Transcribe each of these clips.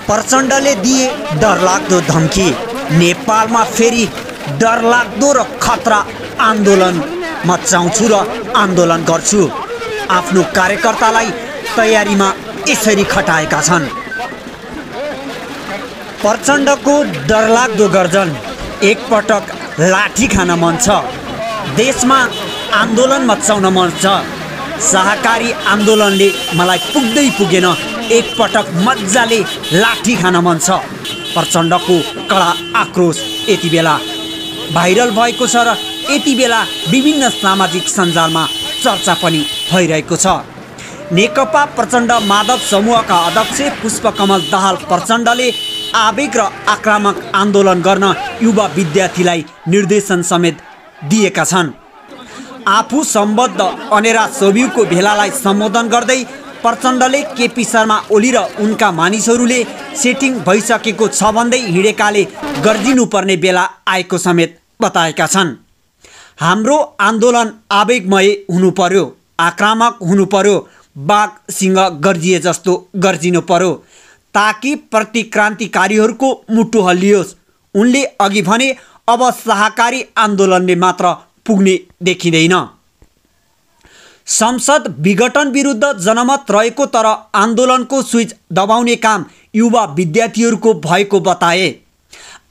प्रचण्डले दिए डरलाग्दो धम्की। नेपालमा फेरि डरलाग्दो र खतरा आन्दोलन मचाउँछु र आन्दोलन गर्छु। आफ्नो कार्यकर्तालाई तयारीमा यसरी खटाएका छन्। प्रचण्डको डरलाग्दो गर्जन। एकपटक लाठी खान मन छ। देशमा आन्दोलन मचाउन मन छ। सहकारी आन्दोलनले मलाई पुग्दै पुगेन। एकपटक मजाले लाठी खान मन छ। प्रचण्डको कडा आक्रोश यति बेला भाइरल भएको छ र यति बेला विभिन्न सामाजिक सञ्जालमा चर्चा पनि भइरहेको छ। नेकपा प्रचण्ड माधव समूहका अध्यक्ष पुष्पकमल दाहाल प्रचण्डले आवेग र आक्रामक आन्दोलन गर्न युवा विद्यार्थीलाई निर्देशन समेत दिएका छन्। आफू सम्बद्ध अनेरा सोभियुको भेलालाई सम्बोधन गर्दै प्रचण्डले केपी शर्मा ओली र उनका मानिसहरूले सेटिङ भइसकेको छ भन्दै हिँडेकाले गर्जिनुपर्ने बेला आएको समेत बताएका छन्। हाम्रो आन्दोलन आवेगमय हुनु पर्यो, आक्रामक हुनु पर्यो, बाघ सिंह गर्जिए जस्तो गर्जिनु पर्यो ताकि प्रतिक्रान्तिकारीहरूको मुटु हल्लियोस्। उनले अघि भने अब सहकारी आन्दोलनले मात्र पुग्ने देखिँदैन। संसद विघटन विरुद्ध जनमत रहेको तर आन्दोलनको स्विच दबाउने काम युवा विद्यार्थीहरूको भएको बताए।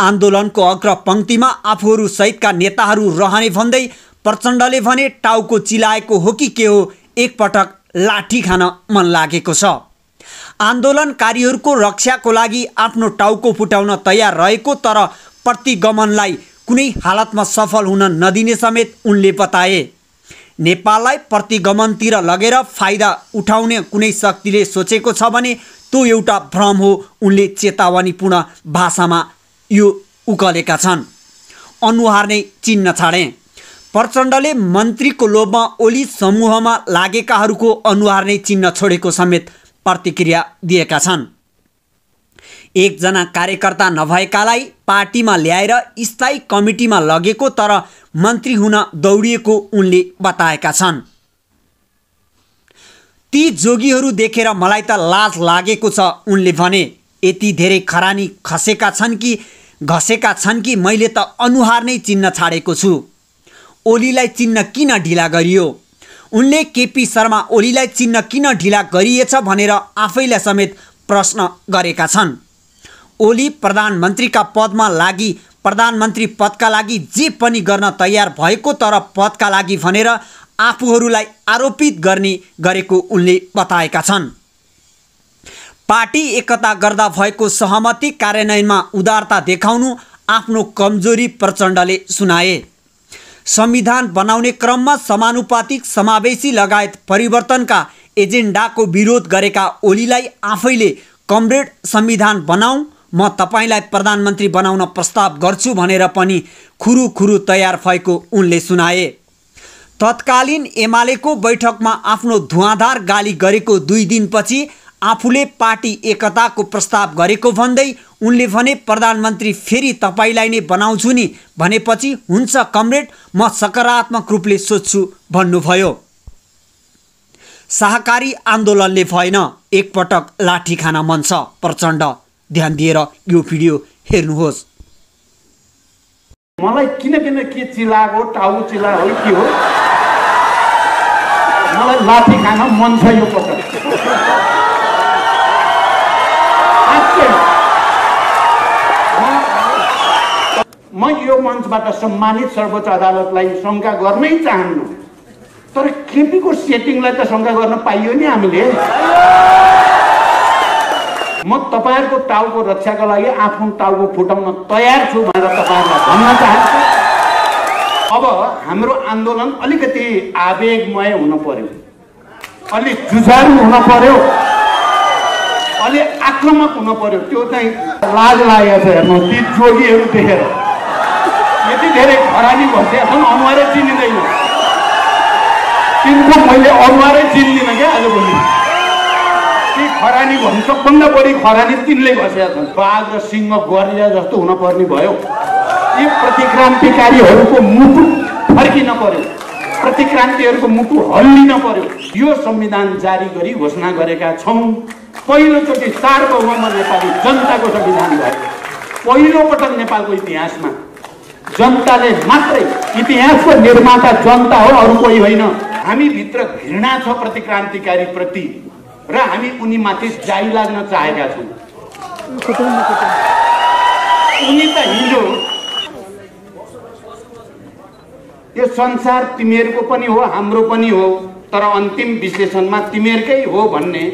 आन्दोलनको अग्रपङ्क्तिमा आफूहरू सहितका नेताहरू रहने भन्दै प्रचण्डले भने टाउको चिलाएको हो कि के हो, एकपटक लाठी खान मन लागेको छ। आन्दोलनकारीहरूको रक्षाको लागि आफ्नो टाउको फुटाउन तयार रहेको तर प्रतिगमनलाई कुनै हालतमा सफल हुन नदिने समेत उनले बताए। नेपाललाई प्रतिगमनतिर लगेर फाइदा उठाउने कुनै शक्तिले सोचेको छ भने त्यो एउटा भ्रम हो। उनले चेतावनीपूर्ण भाषामा यो उकलेका छन्। अनुहार नै चिन्न छाडे। प्रचण्डले मन्त्रीको लोभमा ओली समूहमा लागेकाहरूको अनुहार नै चिन्न छोडेको समेत प्रतिक्रिया दिएका छन्। एकजना कार्यकर्ता नभएकालाई पार्टीमा ल्याएर स्थायी कमिटीमा लगेको तर मन्त्री हुन दौडिएको उनले बताएका छन्। ती जोगीहरू देखेर मलाई त लाज लागेको छ उनले भने। यति धेरै खरानी खसेका छन् कि घसेका छन् कि मैले त अनुहार नै चिन्न छाडेको छु। ओलीलाई चिन्न किन ढिला गरियो? उनले केपी शर्मा ओलीलाई चिन्न किन ढिला गरिएछ भनेर आफैलाई समेत प्रश्न गरेका छन्। ओली प्रधानमन्त्रीका पदमा लागि प्रधानमन्त्री पदका लागि जे पनि गर्न तयार भएको तर पदका लागि भनेर आफूहरूलाई आरोपित गर्ने गरेको उनले बताएका छन्। पार्टी एकता गर्दा भएको सहमति कार्यान्वयनमा उदारता देखाउनु आफ्नो कमजोरी प्रचण्डले सुनाए। संविधान बनाउने क्रममा समानुपातिक समावेशी लगायत परिवर्तनका एजेन्डाको विरोध गरेका ओलीलाई आफैले कमरेड संविधान बनाऊ, म तपाईलाई प्रधानमन्त्री बनाउन प्रस्ताव गर्छु भनेर पनि खुरुखुरु तयार भएको उनले सुनाए। तत्कालीन एमालेको बैठकमा आफ्नो धुवाँधार गाली गरेको 2 दिनपछि आफूले पार्टी एकताको प्रस्ताव गरेको भन्दै उनले भने प्रधानमन्त्री फेरि तपाईलाई नै बनाउँछु नि भनेपछि हुन्छ कमरेड, म सकारात्मक रूपले सोच्छु भन्नुभयो। सहकारी आन्दोलनले भएन, एकपटक लाठी खान मन छ प्रचण्ड। ध्यान दिएर यो भिडियो हेर्नुहोस्। मलाई किन के चिलाएको टाउ चिला हो के हो, मलाई लाठी खान मन छ यो पटक। म यो मञ्चबाट सम्मानित सर्वोच्च अदालतलाई शङ्का गर्नै चाहन्नु, तर केपीको सेटिङलाई त शङ्का गर्न पाइयो नि हामीले। म तपाईहरुको टाउको रक्षाको लागि आफ्नो टाउको फुटाउन तयार छु भनेर तपाईहरुलाई भन्न चाहन्छु। अब हाम्रो आन्दोलन अलिकति आवेगमय हुन पर्यो, अलि जुझारु हुन पर्यो, अलि आक्रामक हुन पर्यो। त्यो चाहिँ लाज लागेको छ हेर्नु ती जोगीहरू देखेर। यति धेरै खरानी भइसकेका छन्, अनुहारै चिनिँदैन। तिनको मैले अनुहारै चिन्दिनँ क्या आजभोलि। ती खरानी भन्नु सबभन्दा बढी खरानी तिनले घसेका छन्। बाघ र सिंह गरिया जस्तो हुन पर्ने भयो। यी प्रतिक्रान्तिकारीहरूको मुटु फर्किन पर्यो। प्रतिक्रान्तिहरूको मुटु हल्लिन पर्यो। यो संविधान जारी गरी घोषणा गरेका छौँ। पहिलोचोटि सार्वभौम नेपाली जनताको संविधान भयो। पहिलो पटक नेपालको इतिहासमा जनताले मात्रै, इतिहासको निर्माता जनता हो, अरू कोही होइन। हामी भित्र घृणा छ प्रतिक्रान्तिकारी प्रति र हामी उनीमाथि जाई लाग्न चाहेका छौँ। उनी त हिजो यो संसार तिमीहरूको पनि हो, हाम्रो पनि हो, तर अन्तिम विश्लेषणमा तिमीहरूकै हो भन्ने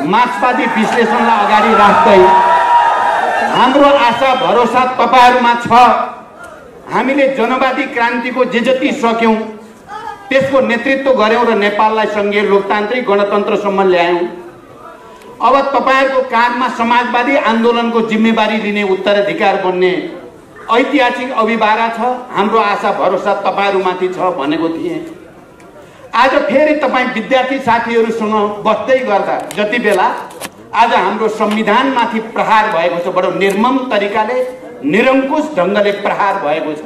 मार्क्सवादी विश्लेषणलाई अगाडि राख्दै हाम्रो आशा भरोसा तपाईहरुमा छ। हामीले जनवादी क्रान्तिको जे जति सक्यौं त्यसको नेतृत्व गर्यौं र नेपाललाई संघीय लोकतान्त्रिक गणतन्त्रसम्म ल्यायौं। अब तपाईहरुको काँधमा समाजवादी आन्दोलनको जिम्मेवारी लिने उत्तराधिकार बन्ने ऐतिहासिक अभिभारा छ। हाम्रो आशा भरोसा तपाईहरुमाथि छ भनेको थिए। आज फेरि तपाई विद्यार्थी साथीहरुसँग बस्दै गर्दा जति बेला आज हाम्रो संविधानमाथि प्रहार भएको छ, बडो निर्मम तरिकाले, निरंकुश ढंगले प्रहार भएको छ।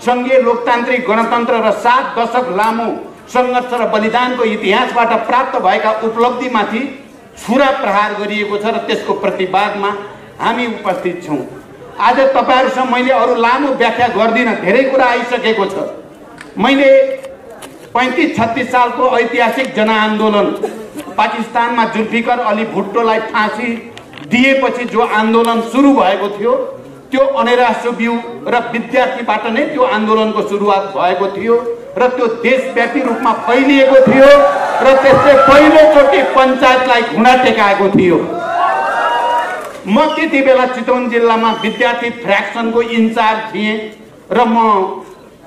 संघीय लोकतान्त्रिक गणतन्त्र र 7 दशक लामो संघर्ष र बलिदानको इतिहासबाट प्राप्त भएका उपलब्धिमाथि छुरा प्रहार गरिएको छ र त्यसको प्रतिवादमा हामी उपस्थित छौं। आज तपाईहरुसँग मैले अरु लामो व्याख्या गर्दिन, धेरै कुरा आइसकेको छ। मैले 35-36 सालको ऐतिहासिक जनआन्दोलन, पाकिस्तानमा जुल्फिकर अली भुट्टोलाई फाँसी दिएपछि जो आन्दोलन सुरु भएको थियो, त्यो अनेराश्रव्यू र विद्यार्थीबाट नै त्यो आन्दोलनको सुरुवात भएको थियो र त्यो देशव्यापी रूपमा फैलिएको थियो र त्यसले पहिलोचोटि पञ्चायतलाई घुँडा टेकाएको थियो। म त्यति बेला चितवन जिल्लामा विद्यार्थी फ्र्याक्सनको इन्चार्ज थिएँ र म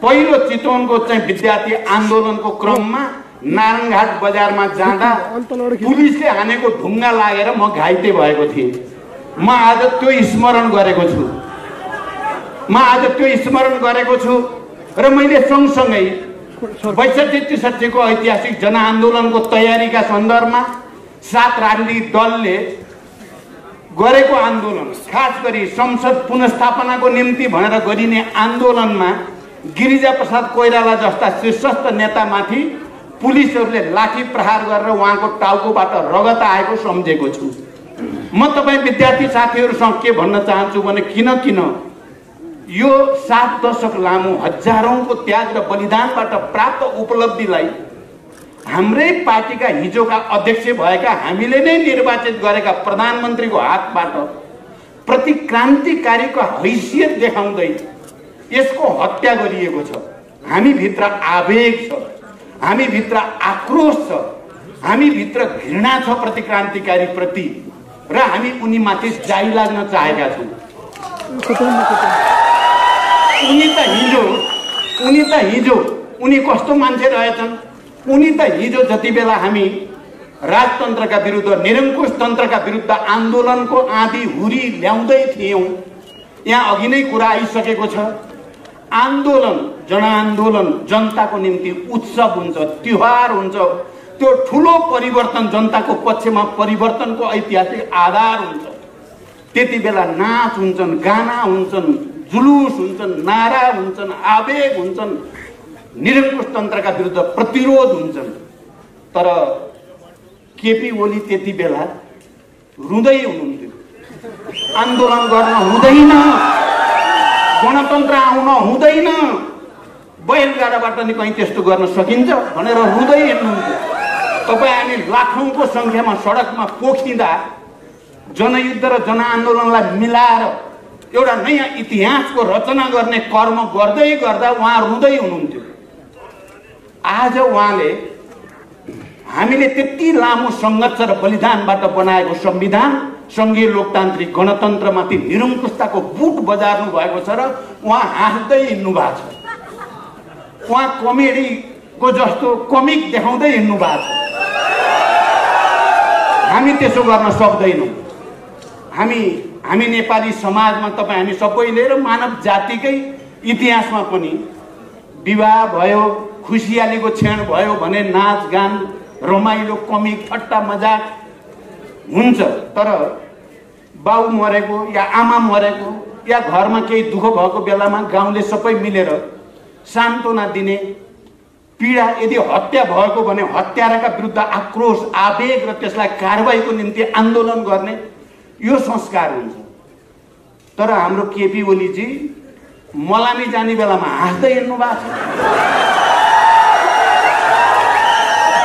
पहिलो चितवनको चाहिँ विद्यार्थी आन्दोलनको क्रममा नारायणघाट बजारमा जाँदा पुलिसले हानेको ढुङ्गा लागेर म घाइते भएको थिएँ। म आज त्यो स्मरण गरेको छु र मैले सँगसँगै 62-63 को ऐतिहासिक जनआन्दोलनको तयारीका सन्दर्भमा 7 राजनीतिक दलले गरेको आन्दोलन, खास गरी संसद पुनर्स्थापनाको निम्ति भनेर गरिने आन्दोलनमा गिरिजा प्रसाद कोइराला जस्ता शीर्षस्थ नेतामाथि पुलिसहरूले लाठी प्रहार गरेर उहाँको टाउकोबाट रगत आएको सम्झेको छु। म तपाई विद्यार्थी साथीहरुसँग के भन्न चाहन्छु भने किन यो 7 दशक लामो हजारौंको त्याग र बलिदानबाट प्राप्त उपलब्धिलाई हाम्रै पार्टीका हिजोका अध्यक्ष भएका हामीले नै निर्वाचित गरेका प्रधानमन्त्रीको हातबाट प्रतिक्रान्तिकारीको हैसियत देखाउँदै यसको हत्या गरिएको छ। हामी भित्र आवेग छ, हामी भित्र आक्रोश छ, हामी भित्र घृणा छ प्रतिक्रान्तिकारी प्रति र हामी उनीमाथि जाई लाग्न चाहेका छौं। उनी कस्तो मान्छे रहेछन्? उनी त हिजो जति बेला हामी राजतन्त्रका विरुद्ध, निरंकुश तन्त्रका विरुद्ध आन्दोलनको आँधी हुरी ल्याउँदै थियौं, यहाँ अघि नै कुरा आइसकेको छ। आन्दोलन, जनआन्दोलन जनताको निम्ति उत्सव हुन्छ, त्योहार हुन्छ। त्यो ठूलो परिवर्तन, जनताको पक्षमा परिवर्तनको ऐतिहासिक आधार हुन्छ। त्यति बेला नाच हुन्छन्, गाना हुन्छन्, जुलुस हुन्छन्, नारा हुन्छन्, आवेग हुन्छन्, निरंकुश तन्त्रका विरुद्ध प्रतिरोध हुन्छन्। तर केपी ओली त्यति बेला रुँदै हुनुहुन्थ्यो। आन्दोलन गर्न हुँदैन, गणतन्त्र आउन हुँदैन, बैलगाडाबाट नि कहीँ त्यस्तो गर्न सकिन्छ भनेर रुँदै हिँड्नुहुन्थ्यो। तपाईँ हामी लाखौंको संख्यामा सडकमा पोखिँदा जनयुद्ध र जनआन्दोलनलाई मिलाएर एउटा नयाँ इतिहासको रचना गर्ने कर्म गर्दै गर्दा उहाँ रुँदै हुनुहुन्थ्यो। आज उहाँले हामीले त्यति लामो संघर्ष र बलिदानबाट बनाएको संविधान, संघीय लोकतान्त्रिक गणतन्त्रमाथि निरंकुशताको बुट बजार्नु भएको छ र उहाँ हाँस्दै हिँड्नु भएको छ। उहाँ कमेडीको जस्तो कमिक देखाउँदै हिँड्नु भएको छ। हामी त्यसो गर्न सक्दैनौँ। हामी नेपाली समाजमा, तपाईँ हामी सबैले र मानव जातिकै इतिहासमा पनि विवाह भयो, खुसियालीको क्षण भयो भने नाचगान, रमाइलो, कमिक, ठट्टा मजाक हुन्छ। तर बाउ मरेको या आमा मरेको या घरमा केही दुःख भएको बेलामा गाउँले सबै मिलेर सान्त्वना दिने, पीडा, यदि हत्या भएको भने हत्याराका विरुद्ध आक्रोश, आवेग र त्यसलाई कारबाहीको निम्ति आन्दोलन गर्ने यो संस्कार हुन्छ। तर हाम्रो केपी ओलीजी मलामी जाने बेलामा हाँस्दै हिँड्नु भएको छ,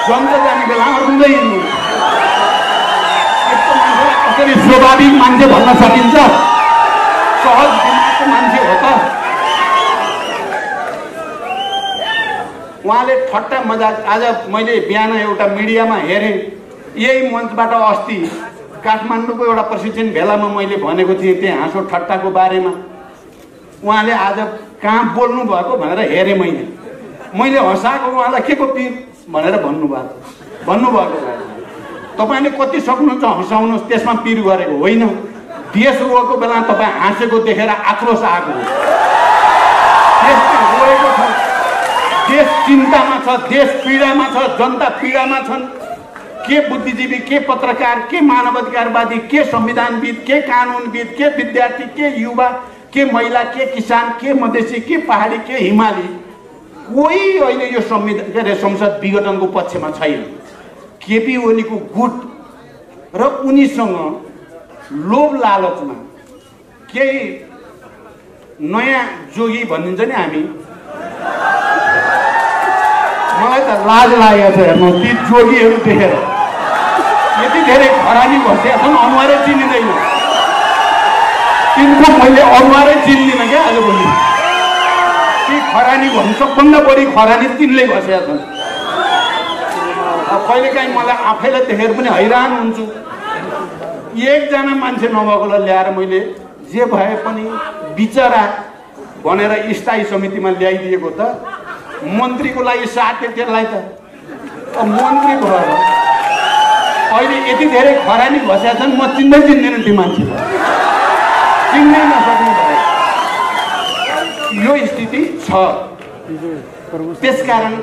जन्त जाने बेलामा रुँदै हिँड्नु। यस्तो मान्छेलाई कसरी स्वाभाविक मान्छे भन्न सकिन्छ? सहज दिमागको मान्छे हो त? उहाँले ठट्टा मजाक, आज मैले बिहान एउटा मिडियामा हेरेँ, यही मञ्चबाट अस्ति काठमाडौँको एउटा प्रशिक्षण भेलामा मैले भनेको थिएँ त्यहाँ हाँसो ठट्टाको बारेमा। उहाँले आज कहाँ बोल्नु भएको भनेर हेरेँ मैले हँसाएको उहाँलाई के को पिर भनेर भन्नुभएको। तपाईँले कति सक्नुहुन्छ हँसाउनुहोस्, त्यसमा पिर गरेको होइन। देश रोएको बेला तपाईँ हाँसेको देखेर आक्रोश आएको हो। देशमा रोएको छ, देश चिन्तामा छ, देश पीडामा छ, जनता पीडामा छन्। के बुद्धिजीवी, के पत्रकार, के मानवाधिकारवादी, के संविधानविद, के कानुनविद, के विद्यार्थी, के युवा, के महिला, के किसान, के मधेसी, के पहाडी, के हिमाली, कोही अहिले यो संसद विघटनको पक्षमा छैन। केपी ओलीको गुट र उनीसँग लोभ लालचमा केही नयाँ जोगी भनिन्छ नि हामी, मलाई त लाज लागेको छ हेर्नु ती जोगीहरू देखेर। यति धेरै खरानी भइसकेका छन्, अनुहारै चिनिँदैन। तिनको मैले अनुहारै चिन्दिनँ क्या आजभोलि। ती खरानी भन्नु सबभन्दा बढी खरानी तिनले बसेका छन्। अब कहिलेकाहीँ मलाई आफैलाई देखेर पनि हैरान हुन्छु। एकजना मान्छे नभएकोलाई ल्याएर मैले जे भए पनि बिचरा भनेर स्थायी समितिमा ल्याइदिएको त मन्त्रीको लागि साट्यो त्यसलाई त। मन्त्री भएर अहिले यति धेरै खरानी बसेका छन्, म चिन्दैन ती मान्छेलाई, चिन्नै नसक्ने भयो। यो स्थिति छ। त्यसकारण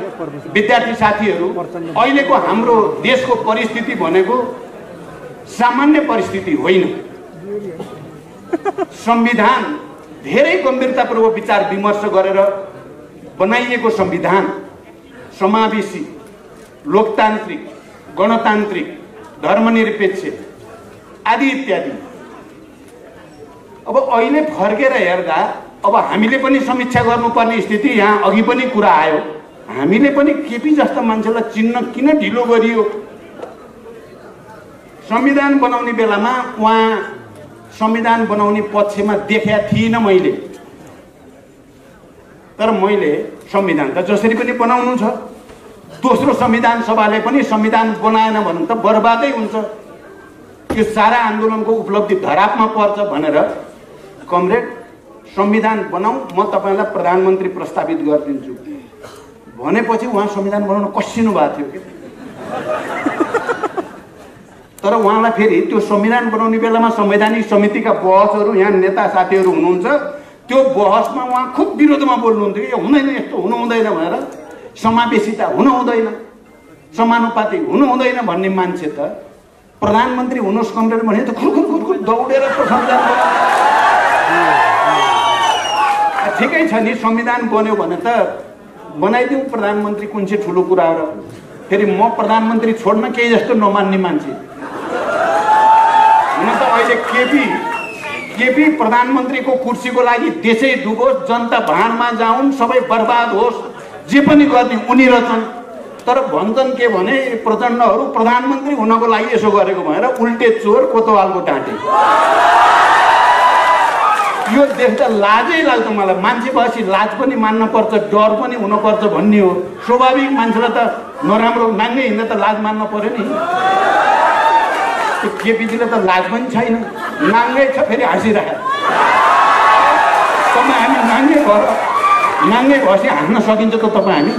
विद्यार्थी साथीहरू, अहिलेको हाम्रो देशको परिस्थिति भनेको सामान्य परिस्थिति होइन। संविधान धेरै गम्भीरतापूर्वक विचार विमर्श गरेर बनाइएको संविधान समावेशी, लोकतान्त्रिक, गणतान्त्रिक, धर्मनिरपेक्ष आदि इत्यादि। अब अहिले फर्केर हेर्दा अब हामीले पनि समीक्षा गर्नुपर्ने स्थिति यहाँ अघि पनि कुरा आयो। हामीले पनि केपी जस्ता मान्छेलाई चिन्न किन ढिलो गरियो? संविधान बनाउने बेलामा उहाँ संविधान बनाउने पक्षमा देखेका थिइनँ मैले। तर मैले संविधान त जसरी पनि बनाउनु छ, दोस्रो संविधान सभाले पनि संविधान बनाएन भने त बर्बादै हुन्छ, यो सारा आन्दोलनको उपलब्धि धरापमा पर्छ भनेर कमरेड संविधान बनाऊ, म तपाईलाई प्रधानमन्त्री प्रस्तावित गरिदिन्छु भनेपछि उहाँ संविधान बनाउन कसिनु भएको थियो के। तर उहाँलाई फेरि त्यो संविधान बनाउने बेलामा संवैधानिक समितिका बहसहरू, यहाँ नेता साथीहरू हुनुहुन्छ, त्यो बहसमा उहाँ खुब विरोधमा बोल्नुहुन्थ्यो कि यो हुँदैन, यस्तो हुनु हुँदैन भनेर, समावेशिता हुनु हुँदैन, समानुपातिक हुनु हुँदैन भन्ने मान्छे त प्रधानमन्त्री हुनुहोस् कमरेड भने त खुरखुर दौडेर संविधान ठिकै छ नि। संविधान बन्यो भने त बनाइदिउँ प्रधानमन्त्री, कुन चाहिँ ठुलो कुरा हो र। फेरि म प्रधानमन्त्री छोड्न केही जस्तो नमान्ने मान्छे हुन त अहिले केपी प्रधानमन्त्रीको कुर्सीको लागि देशै डुबोस्, जनता भाँडमा जाउन्, सबै बर्बाद होस्, जे पनि गर्ने उनी रहेछन्। तर भन्छन् के भने प्रचण्डहरू प्रधानमन्त्री हुनको लागि यसो गरेको भनेर उल्टे चोर कोतवालको डाँटे। यो देख्दा लाजै लाग्छ मलाई। मान्छे भएपछि लाज पनि मान्न पर्छ, डर पनि हुनुपर्छ भन्ने हो। स्वाभाविक मान्छेलाई त नराम्रो नाङ्गे हिँड्दा त लाज मान्न पर्यो नि। केपीजीले त लाज पनि छैन, नाङ्गै छ, फेरि हाँसिरहेको। तपाईँ हामी नाङ्गे भएपछि हाँस्न सकिन्छ त तपाईँ हामी?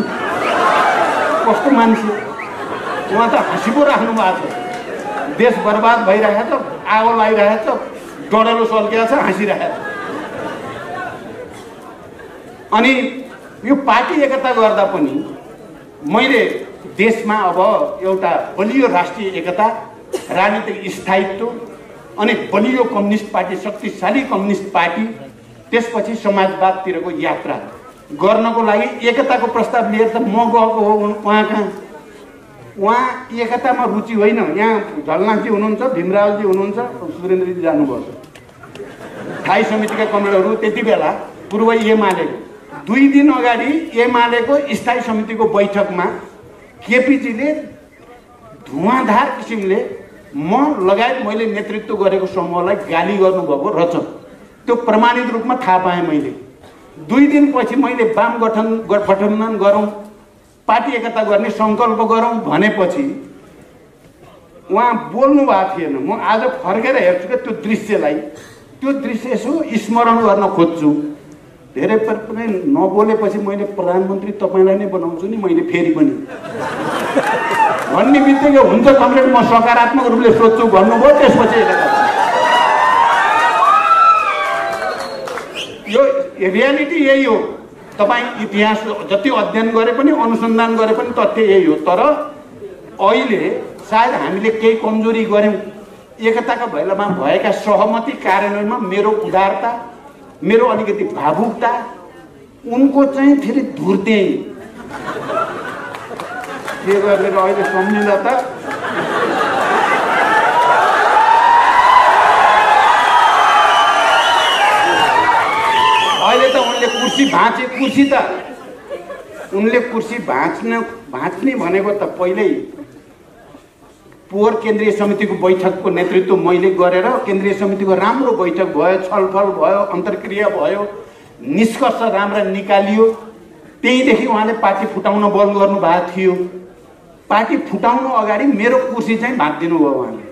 कस्तो मान्छे उहाँ त हाँसी पो राख्नु भएको छ। देश बर्बाद भइरहेको छ, आगो लागिरहेको छ, डढेलो सल्किएको छ, हाँसिरहेको छ। अनि यो पार्टी एकता गर्दा पनि मैले देशमा अब एउटा बलियो राष्ट्रिय एकता, राजनीतिक स्थायित्व अनि बलियो कम्युनिस्ट पार्टी, शक्तिशाली कम्युनिस्ट पार्टी, त्यसपछि समाजवादतिरको यात्रा, गर्नको लागि एकताको प्रस्ताव लिएर त म गएको हो उहाँ कहाँ। उहाँ एकतामा रुचि होइन। यहाँ झलनाथजी हुनुहुन्छ, भीमरावजी हुनुहुन्छ, सुरेन्द्रजी जानुभयो। स्थायी समितिका कमरेडहरू त्यति बेला पूर्व एमालेको 2 दिन अगाडि एमालेको स्थायी समितिको बैठकमा केपीजीले धुवाँधार किसिमले म लगायत मैले नेतृत्व गरेको समूहलाई गाली गर्नुभएको रहेछ। त्यो प्रमाणित रूपमा थाहा पाएँ मैले। 2 दिनपछि मैले वाम गठबन्धन गरौँ, पार्टी एकता गर्ने सङ्कल्प गरौँ भनेपछि उहाँ बोल्नु भएको थिएन। म आज फर्केर हेर्छु कि त्यो दृश्यलाई, त्यो दृश्य यसो स्मरण गर्न खोज्छु। धेरै पनि नबोलेपछि मैले प्रधानमन्त्री तपाईँलाई नै बनाउँछु नि मैले फेरि पनि भन्ने बित्तिकै हुन्छ कमरेड, म सकारात्मक रूपले सोध्छु भन्नुभयो। त्यसपछि यो रियालिटी यही हो। तपाईँ इतिहास जति अध्ययन गरे पनि अनुसन्धान गरे पनि तथ्य यही हो। तर अहिले सायद हामीले केही कमजोरी गऱ्यौँ। एकताका बेलामा भएका सहमति कार्यान्वयनमा मेरो उदारता, मेरो अलिकति भावुकता, उनको चाहिँ फेरि धुर्ते के गरेर अहिले सम्झिँदा त अहिले त उनले कुर्सी भाँचे। कुर्सी त उनले कुर्सी भाँच्ने भनेको त पहिल्यै पोहोर केन्द्रीय समितिको बैठकको नेतृत्व मैले गरेर केन्द्रीय समितिको राम्रो बैठक भयो, छलफल भयो, अन्तर्क्रिया भयो, निष्कर्ष राम्रा निकालियो। त्यहीदेखि उहाँले पार्टी फुटाउन बन्द गर्नु भएको थियो। पार्टी फुटाउनु अगाडि मेरो कुर्सी चाहिँ भाँचिदिनु भयो उहाँले।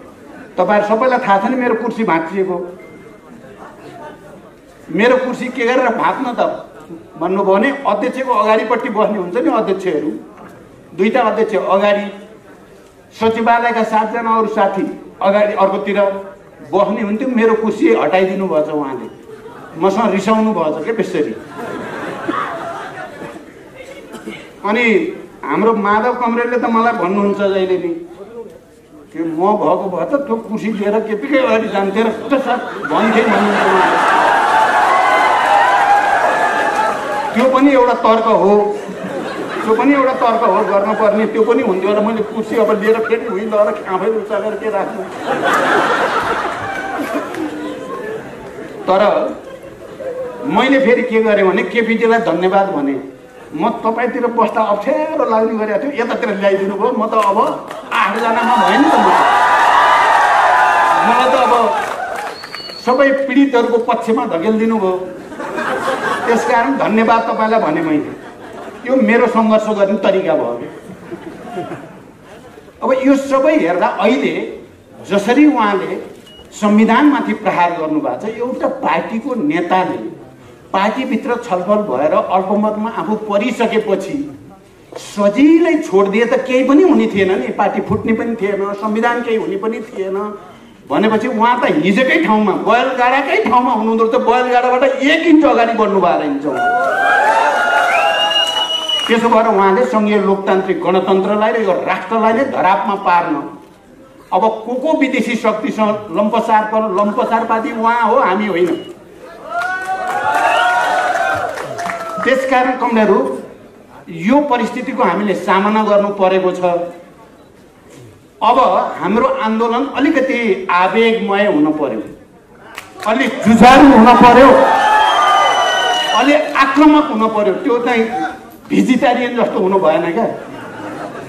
तपाईँहरू सबैलाई थाहा छ नि मेरो कुर्सी भाँचिएको। मेरो कुर्सी के गरेर भाँच्न त भन्नुभयो भने अध्यक्षको अगाडिपट्टि बस्ने हुन्छ नि अध्यक्षहरू, 2टा अध्यक्ष अगाडि, सचिवालयका 7 जना अरू साथी अगाडि अर्कोतिर बस्ने हुन्थ्यो। मेरो कुर्सी हटाइदिनु भएछ उहाँले। मसँग रिसाउनु भएछ के बेसरी। अनि हाम्रो माधव कमरेडले त मलाई भन्नुहुन्छ जहिले नि कि म भएको भए त त्यो कुर्सी लिएर केपीकै अगाडि जान्थे र भन्थे भन्नुहुन्छ। त्यो पनि एउटा तर्क हो, गर्नुपर्ने। त्यो पनि हुन्थ्यो र मैले कुर्सी अब लिएर फेरि भुइँ लगेर आफै उचालेर के राख्नु। तर मैले फेरि के गरेँ भने केपीजीलाई धन्यवाद भने। म तपाईँतिर बस्दा अप्ठ्यारो लाग्ने गरेको थियो, यतातिर ल्याइदिनु भयो। म त अब 8 जनामा भयो नि त। मलाई त अब सबै पीडितहरूको पक्षमा धकेलिदिनु भयो। त्यसकारण धन्यवाद तपाईँलाई भने मैले। यो मेरो सङ्घर्ष गर्ने तरिका भयो। अब यो सबै हेर्दा अहिले जसरी उहाँले संविधानमाथि प्रहार गर्नुभएको छ, एउटा पार्टीको नेताले पार्टीभित्र छलफल भएर अल्पमतमा आफू परिसकेपछि सजिलै छोडिदिए त केही पनि हुने थिएन नि। पार्टी फुट्ने पनि थिएन, संविधान केही हुने पनि थिएन भनेपछि उहाँ त हिजोकै ठाउँमा, बयलगाडाकै ठाउँमा हुनुहुँदो रहेछ। बयलगाडाबाट 1 इन्च अगाडि बढ्नु भएको रहेछ। त्यसो भएर उहाँले सङ्घीय लोकतान्त्रिक गणतन्त्रलाई र यो राष्ट्रलाई नै धरापमा पार्न अब को विदेशी शक्तिसँग लम्पसारवादी उहाँ हो, हामी होइन। त्यसकारण कमरेडहरू यो परिस्थितिको हामीले सामना गर्नु परेको छ। अब हाम्रो आन्दोलन अलिकति आवेगमय हुन पर्यो, अलि जुझारु हुन पर्यो, अलि आक्रामक हुन पर्यो। त्यो चाहिँ भेजिटेरियन जस्तो हुनु भएन क्या।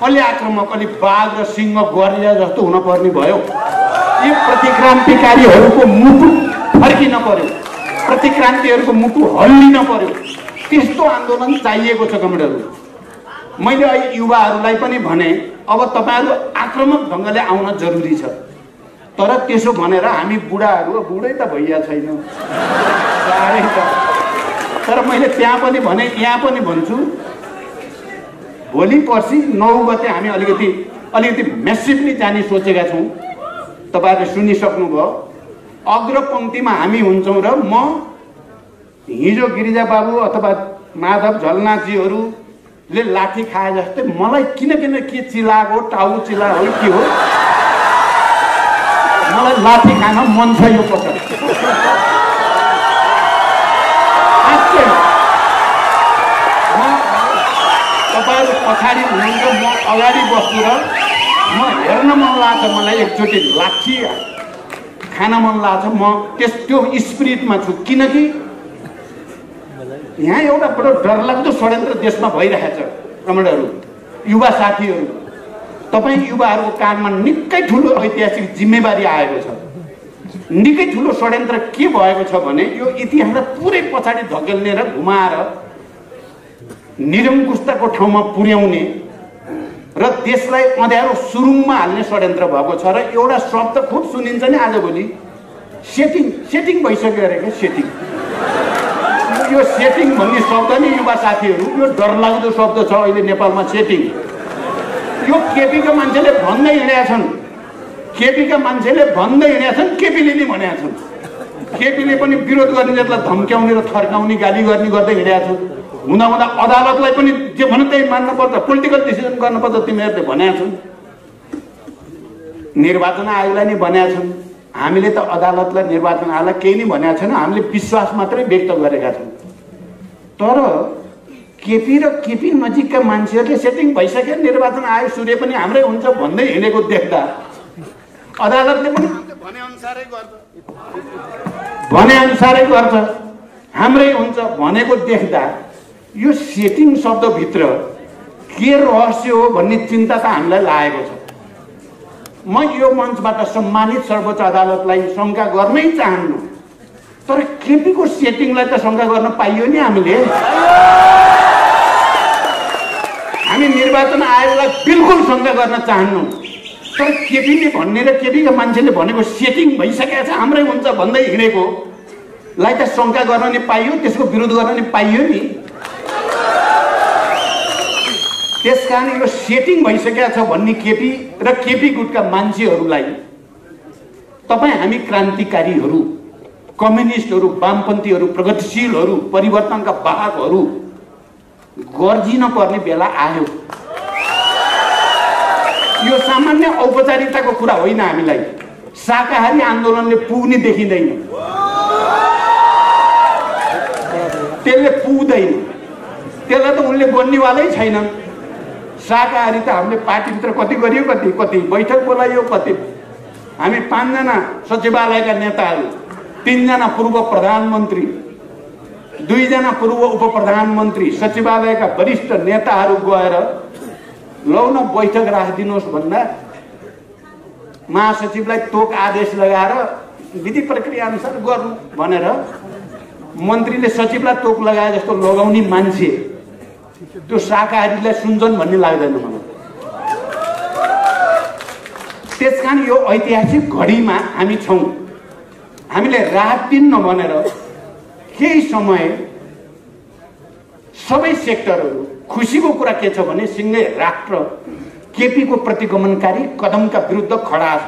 अलि आक्रामक, अलि बाघ र सिंह गरिया जस्तो हुन पर्ने भयो। यी प्रतिक्रान्तिकारीहरूको मुटु फर्किन पर्यो, प्रतिक्रान्तिहरूको मुटु हल्लिन पर्यो। त्यस्तो आन्दोलन चाहिएको छ कमरेडहरू। मैले अहिले युवाहरूलाई पनि भने अब तपाईँहरू आक्रामक ढङ्गले आउन जरुरी छ। तर त्यसो भनेर हामी बुढै त भइया छैन साह्रै त। तर मैले त्यहाँ पनि भने, यहाँ पनि भन्छु, भोलि पर्सि 9 गते हामी अलिकति मेसिभली जाने सोचेका छौँ। तपाईँहरूले सुनिसक्नुभयो। अग्रपङ्क्तिमा हामी हुन्छौँ र म हिजो गिरिजा बाबु अथवा माधव झलनाथजीहरूले लाठी खाए जस्तै मलाई किन के चिलाएको, टाउ चिला हो के हो, मलाई लाठी खान मन छ यो पटक। पछाडि हुनुहुन्छ, म अगाडि बस्छु र म हेर्न मन लाग्छ, मलाई एकचोटि लाठी खान मन लाग्छ। म त्यो स्पिरिटमा छु, किनकि यहाँ एउटा बडो डरलाग्दो षड्यन्त्र देशमा भइरहेछ। कमरेडहरू, युवा साथीहरू, तपाईँ युवाहरूको काँधमा निकै ठुलो ऐतिहासिक जिम्मेवारी आएको छ। निकै ठुलो षड्यन्त्र के भएको छ भने यो इतिहासलाई पुरै पछाडि धकेल्ने र घुमाएर निरङ्कुशताको ठाउँमा पुर्याउने र देशलाई अँध्यारो सुरुङमा हाल्ने षड्यन्त्र भएको छ। र एउटा शब्द खुब सुनिन्छ नि आजभोलि, सेटिङ भइसक्यो अरे क्या, सेटिङ। यो सेटिङ भन्ने शब्द नि युवा साथीहरू, यो डरलाग्दो शब्द छ अहिले नेपालमा, सेटिङ। यो केपीका मान्छेले भन्दै हिँडेका छन्, केपीका मान्छेले भन्दै हिँडेका छन्, केपीले नि भनेका छन्। केपीले पनि विरोध गर्नेलाई धम्क्याउने र थर्काउने, गाली गर्ने गर्दै हिँडेका छन्। हुँदा हुँदा अदालतलाई पनि जे भन्यो त्यही मान्नुपर्छ, पोलिटिकल डिसिजन गर्नुपर्छ तिमीहरूले भनेका छन्। निर्वाचन आयोगलाई नै भनेका छन्। हामीले त अदालतलाई, निर्वाचन आयोगलाई केही नै भनेका छैन, हामीले विश्वास मात्रै व्यक्त गरेका छौँ। तर केपी र केपी नजिकका मान्छेहरूले सेटिङ भइसक्यो, निर्वाचन आयोग सूर्य पनि हाम्रै हुन्छ भन्दै हिँडेको देख्दा अदालतले पनि भने अनुसारै गर्छ, हाम्रै हुन्छ भनेको देख्दा यो सेटिङ शब्दभित्र के रहस्य हो भन्ने चिन्ता त हामीलाई लागेको छ। म यो मञ्चबाट सम्मानित सर्वोच्च अदालतलाई शङ्का गर्नै चाहन्नु, तर केपीको सेटिङलाई त शङ्का गर्न पाइयो नि हामीले। हामी निर्वाचन आयोगलाई बिल्कुल शङ्का गर्न चाहन्नु, तर केपीले भन्ने र केपीका मान्छेले भनेको सेटिङ भइसकेको छ, हाम्रै हुन्छ भन्दै हिँडेको लाई त शङ्का गर्न नि पाइयो, त्यसको विरोध गर्न नि पाइयो नि। त्यसकारण यो सेटिङ भइसकेको छ भन्ने केपी र केपी गुटका मान्छेहरूलाई तपाईँ हामी क्रान्तिकारीहरू, कम्युनिस्टहरू, वामपन्थीहरू, प्रगतिशीलहरू, परिवर्तनका वाहकहरू गर्जिन पर्ने बेला आयो। यो सामान्य औपचारिकताको कुरा होइन। हामीलाई शाकाहारी आन्दोलनले पुग्ने देखिँदैन, त्यसले पुग्दैन, त्यसलाई त उनले बन्नेवालै छैन। शाकाहारी त हामीले पार्टीभित्र कति गरियो, कति बैठक बोलाइयो, कति हामी 5 जना सचिवालयका नेताहरू, 3 जना पूर्व प्रधानमन्त्री, 2 जना पूर्व उप प्रधानमन्त्री, सचिवालयका वरिष्ठ नेताहरू गएर लौ न बैठक राखिदिनुहोस् भन्दा महासचिवलाई तोक आदेश लगाएर विधि प्रक्रिया अनुसार गर्नु भनेर मन्त्रीले सचिवलाई तोक लगाए जस्तो लगाउने मान्छे त्यो शाकाहारीलाई सुन्छन् भन्ने लाग्दैन मलाई। त्यसकारण यो ऐतिहासिक घडीमा हामी छौँ। हामीले राहत दिन्न भनेर केही समय सबै सेक्टरहरू, खुसीको कुरा के छ भने सिंहै राष्ट्र केपीको प्रतिगमनकारी कदमका विरुद्ध खडा छ।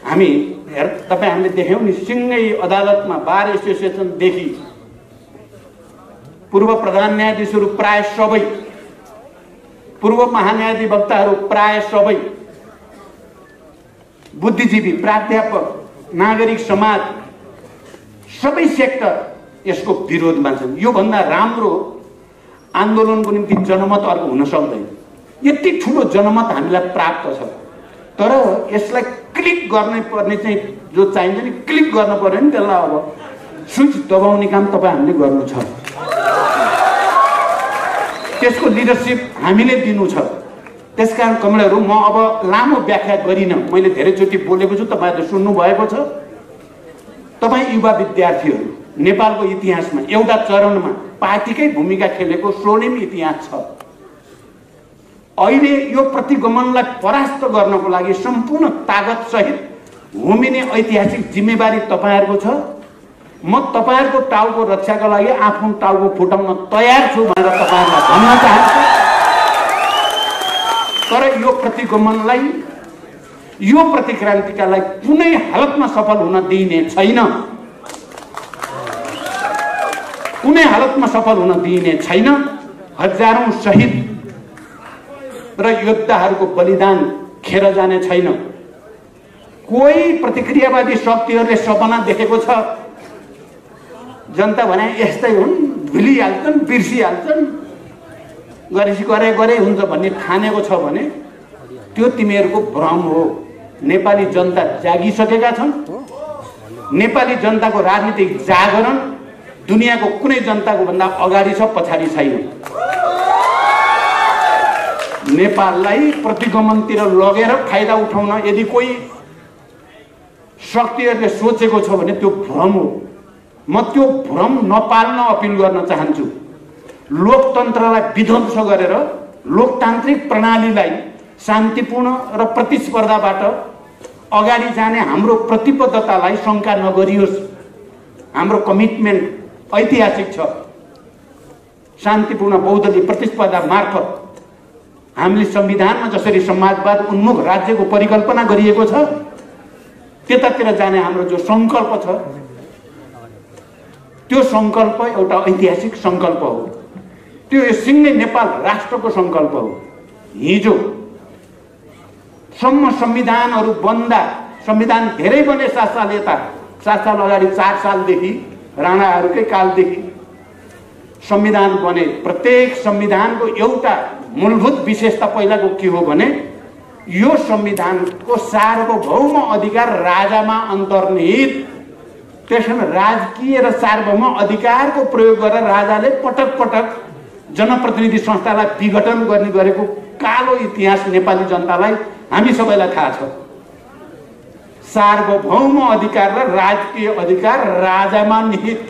हामी तपाईँ हामीले देख्यौँ नि, सिंहै अदालतमा बार एसोसिएसनदेखि पूर्व प्रधान न्यायाधीशहरू प्राय सबै, पूर्व महान्यायाधिवक्ताहरू प्राय सबै, बुद्धिजीवी, प्राध्यापक, नागरिक समाज, सबै सेक्टर यसको विरोधमा छन्। योभन्दा राम्रो आन्दोलनको निम्ति जनमत अर्को हुन सक्दैन। यति ठुलो जनमत हामीलाई प्राप्त छ, तर यसलाई क्लिक गर्नै पर्ने चाहिँ जो चाहिन्छ नि, क्लिक गर्न पर्यो नि, त्यसलाई अब स्विच दबाउने काम तपाईँ हामीले गर्नु छ। त्यसको लिडरसिप हामीले दिनु छ। त्यसकारण कमरेडहरू, म अब लामो व्याख्या गरिनँ, मैले धेरैचोटि बोलेको छु, तपाईँहरूले सुन्नुभएको छ। तपाईँ युवा विद्यार्थीहरू, नेपालको इतिहासमा एउटा चरणमा पार्टीकै भूमिका खेलेको स्वर्णिम इतिहास छ। अहिले यो प्रतिगमनलाई परास्त गर्नको लागि सम्पूर्ण तागत सहित होमिने ऐतिहासिक जिम्मेवारी तपाईँहरूको छ। म तपाईँहरूको टाउको रक्षाका लागि आफ्नो टाउको फुटाउन तयार छु भनेर तपाईँहरूलाई भन्न चाहन्छु। तर यो प्रतिगमनलाई, यो प्रतिक्रान्तिकालाई कुनै हालतमा सफल हुन दिइने छैन, कुनै हालतमा सफल हुन दिइने छैन। हजारौं शहीद र योद्धाहरूको बलिदान खेर जाने छैन। कोही प्रतिक्रियावादी शक्तिहरूले सपना देखेको छ, जनता भने यस्तै हुन्, भुलिहाल्छन्, बिर्सिहाल्छन्, गरे हुन्छ भन्ने ठानेको छ भने त्यो तिमीहरूको भ्रम हो। नेपाली जनता जागिसकेका छन्। नेपाली जनताको राजनीतिक जागरण दुनियाँको कुनै जनताको भन्दा अगाडि छ, पछाडि छैन। नेपाललाई प्रतिगमनतिर लगेर फाइदा उठाउन यदि कोही शक्तिहरूले सोचेको छ भने त्यो भ्रम हो। म त्यो भ्रम नपाल्न अपिल गर्न चाहन्छु। लोकतन्त्रलाई विध्वंस गरेर लोकतान्त्रिक प्रणालीलाई शान्तिपूर्ण र प्रतिस्पर्धाबाट अगाडि जाने हाम्रो प्रतिबद्धतालाई शङ्का नगरियोस्। हाम्रो कमिटमेन्ट ऐतिहासिक छ। शान्तिपूर्ण बहुदलीय प्रतिस्पर्धा मार्फत हामीले संविधानमा जसरी समाजवाद उन्मुख राज्यको परिकल्पना गरिएको छ त्यतातिर जाने हाम्रो जो सङ्कल्प छ त्यो सङ्कल्प एउटा ऐतिहासिक सङ्कल्प हो। त्यो सिङ्गै नेपाल राष्ट्रको सङ्कल्प हो। हिजो सम्म संविधानहरू बन्दा, संविधान धेरै बने 7 साल यता, 7 साल अगाडि 4 सालदेखि राणाहरूकै कालदेखि संविधान बने। प्रत्येक संविधानको एउटा मूलभूत विशेषता पहिलाको के हो भने यो संविधानको सार्वभौम अधिकार राजामा अन्तर्निहित। त्यसैले राजकीय र सार्वभौम अधिकारको प्रयोग गरेर राजाले पटक पटक जनप्रतिनिधि संस्थालाई विघटन गर्ने गरेको कालो इतिहास नेपाली जनतालाई हामी सबैलाई थाहा छ। सार्वभौम अधिकार र राजकीय अधिकार राजामा निहित।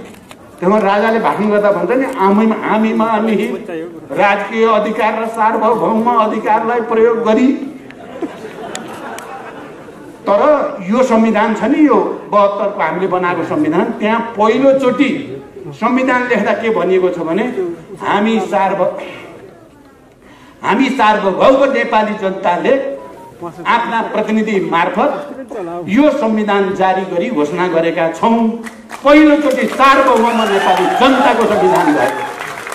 त्यसमा राजाले भाषण गर्दा भन्छ नि हामीमा निहित राजकीय अधिकार र सार्वभौम अधिकारलाई प्रयोग गरी। तर यो संविधान छ नि, यो 72 को हामीले बनाएको संविधान, त्यहाँ पहिलोचोटि संविधान लेख्दा के भनिएको छ भने हामी सार्वभौम नेपाली जनताले आफ्ना प्रतिनिधि मार्फत यो संविधान जारी गरी घोषणा गरेका छौं। पहिलोचोटि सार्वभौम नेपाली जनताको संविधान भयो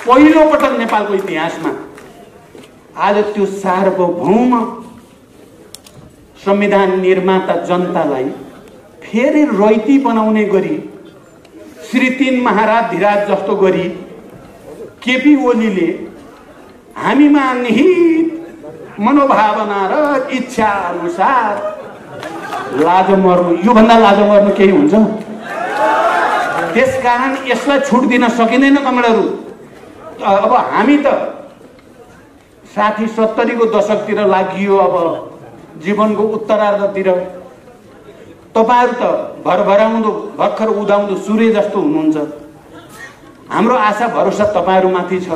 पहिलो पटक नेपालको इतिहासमा। आज त्यो सार्वभौम संविधान निर्माता जनतालाई फेरि रैती बनाउने गरी श्री 3 महाराज धीराज जस्तो गरी केपी ओलीले हामीमा निहित मनोभावना र इच्छा अनुसार लाजो मर्नु, योभन्दा लाजो मर्नु केही हुन्छ? त्यसकारण यसलाई छुट दिन सकिँदैन कमरेडहरू। अब हामी त 60-70 को दशकतिर लागियो। अब जीवनको उत्तरार्धतिर तपाईहरु त भरभराउँदो भर्खर उदाउँदो सूर्य जस्तो हुनुहुन्छ। हाम्रो आशा भरोसा तपाईहरुमाथि छ।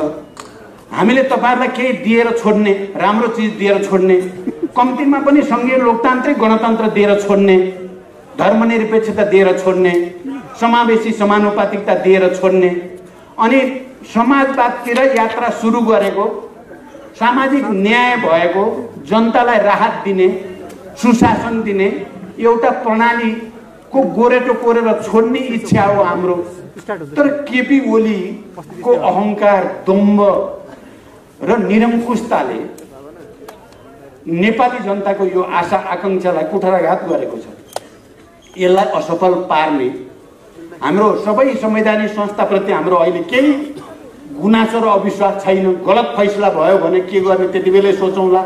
हामीले तपाईहरुलाई केही दिएर छोड्ने, राम्रो चीज दिएर छोड्ने, कम्तीमा पनि संघीय लोकतान्त्रिक गणतन्त्र दिएर छोड्ने, धर्मनिरपेक्षता दिएर छोड्ने, समावेशी समानुपातिकता दिएर छोड्ने, अनि समाजवादतिर यात्रा सुरु गरेको, सामाजिक न्याय भएको, जनतालाई राहत दिने, सुशासन दिने एउटा प्रणालीको गोरेटो कोरेर छोड्ने इच्छा हो हाम्रो। तर केपी ओलीको अहंकार, दम्भ र निरंकुशताले नेपाली जनताको यो आशा आकांक्षालाई कुठाराघात गरेको छ। यसलाई असफल पार्ने हाम्रो सबै संवैधानिक संस्थाप्रति हाम्रो अहिले केही गुनासो र अविश्वास छैन। गलत फैसला भयो भने के गर्ने त्यति बेलै सोचौँला।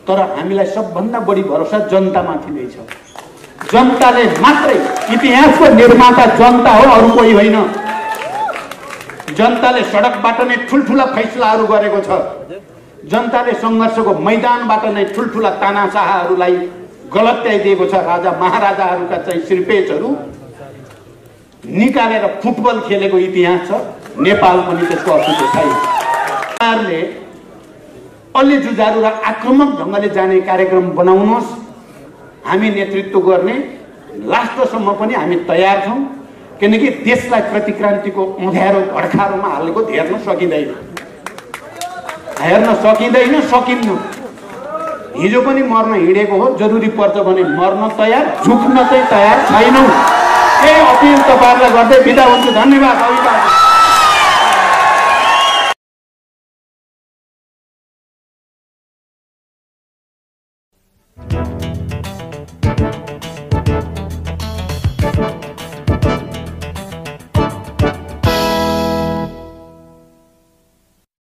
तर हामीलाई सबभन्दा बढी भरोसा जनतामाथि नै छ। जनताले मात्रै, इतिहासको निर्माता जनता हो, अरु कोही होइन। जनताले सडकबाट नै ठुलठुला फैसलाहरू गरेको छ। जनताले संघर्षको मैदानबाट नै ठुलठुला तानाशाहहरूलाई गलत्याइदिएको छ। राजा महाराजाहरूका चाहिँ श्रीपेजहरू निकालेर फुटबल खेलेको इतिहास छ। नेपाल पनि त्यसको अछुतो छैन। सरकारले अलि जुझारु र आक्रमक ढंगले जाने कार्यक्रम बनाउनुहोस्। हामी नेतृत्व गर्ने लास्टसम्म पनि हामी तयार छौं। किनकि देशलाई प्रतिक्रान्तिको अँध्यारो भड्खारोमा हालेको हेर्न सकिँदैन, सकिन्न। हिजो पनि मर्न हिँडेको हो, जरुरी पर्छ भने मर्न तयार, झुक्न चाहिँ तयार छैनौं। यही अपिल तपाईहरुलाई गर्दै बिदा हुन्छु। धन्यवाद।